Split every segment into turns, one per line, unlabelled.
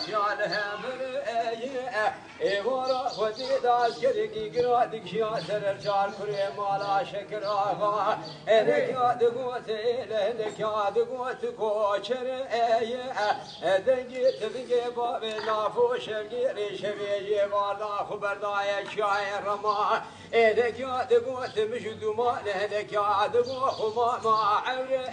جانهم ایوارا خودی داز کردی گرادی کیا سر چار کری مالا شکر آقا نکیا دگوت ایله نکیا دگوت کوچر دنگی تبگی باب نافو شبگی ریشوی والا خبردای چای رما نکیا دگوت مشدو ما نکیا دگو خما ما عور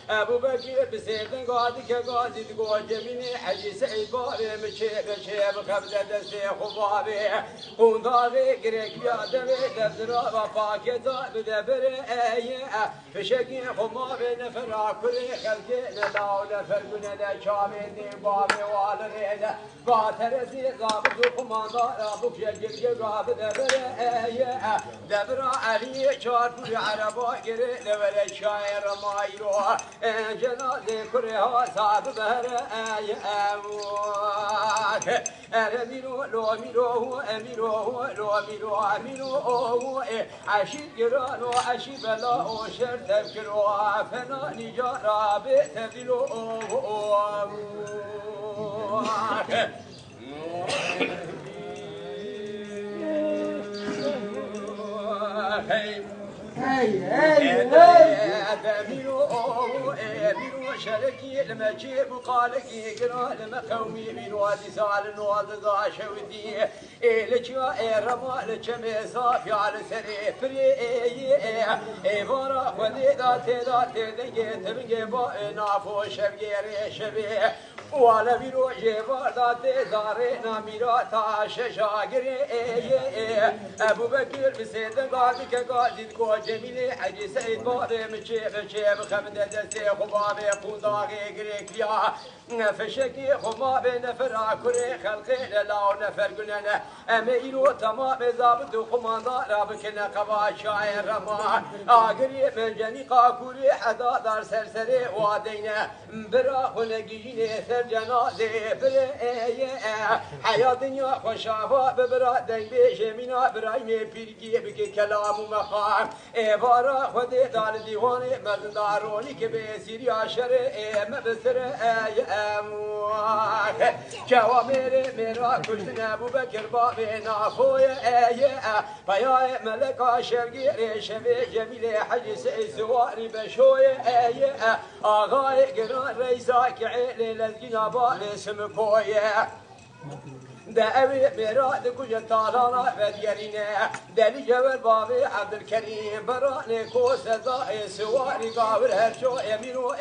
ابو بکر بسیدن قادی که قادی دگو جمینی حجی سعید بابی مچه بچه بخبزه دستی خبابی قونداغی گریک بیاده بی دفترا و پاکتا بده بره فشکی خمابی نفرا کلی خلقی نداو نفرگونه نچامی نیبابی والرینه با ترسی زابط و خماندارا بکشگی رابطه بره دبرا علی چار پوری عربا گره نوره شایر مایرو جنازه کره ها صاحب بره اميرو لو اميرو هو اميرو هو لو اميرو اميرو هو عشيب جرانو عشيب لا وشر تذكرو فنا نجارا بتبلو بيرو شركي لما جيب وقالك قرا لما قومي بيرو هذه سال النواض ذا شودي لجوا رما لجمع صافي على سري فري فورا ودي ذات دنجي تبنجي با نافو شبير شبي ولا بيرو جيبا ذات زاري ناميرا تاش شاغري ابو بكر بسيدن قاضي قاضي كو جميل حجي سعيد بابي مشي بخمد دستي خبابي قونداغي غريكيا فشكي خبابي نفر كري خلقي لا نفر قلنا اميرو تمام ضابط وخماندار رابكنا قبا شاعر رما اغري من جني قاكوري حدا دار سرسري وادينا برا خلقيني سر جنازه بر حياه دنيا خوشافا ببرا دنگ بيشمينا برايم بيرگي بك كلام مقام بارا خود دار دیوان مردارونی که به سیری عشر مبصر جوامر میرا کشت ابو بکر باب نافوی پیای ملک شبگیر شبی جمیل حج سواری بشوی آقای گران رئیسا که عیل لزگینا با اسم کوی دعوی میراد کجا تالانا ودیرینه دلی جبر بابی عبدالکریم برانه کو سزای سواری قابل هر شو امینو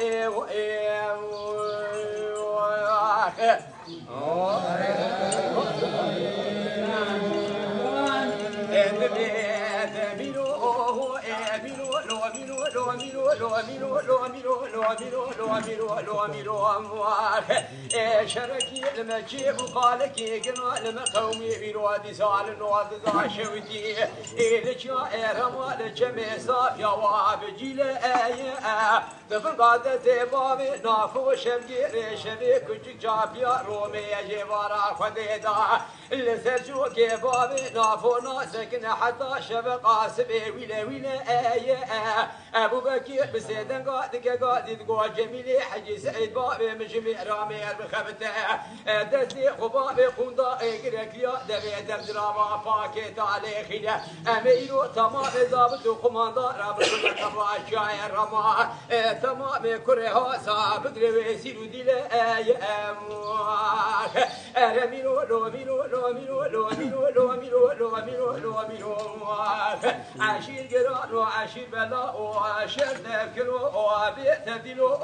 شركي لما جيب وقالك قنا لما قومي بيرودي سال النواض ذا شودي لجا رما لجمع صاف يا واب جيل دفن قادة بابي نافو شبقي شبي كجك جابيا رومي جيبارا خديدا لسرجو بابي نافو ناسكن حتى شبقا سبي ويلا ابو بكر بسيدن قادي تقول جميل حجي سعيد بابي مجمع رامي بخبته دستي خبابي خوندا اقرك يا دبي دراما باكيت على خيله اميرو تمام ضابط وخماندار رابط كبا شاعر رما تمام كره صابت رويسي ديل رميرو لو عشير قران وعشير بلا وعشير تذكرو وبيت تبدلو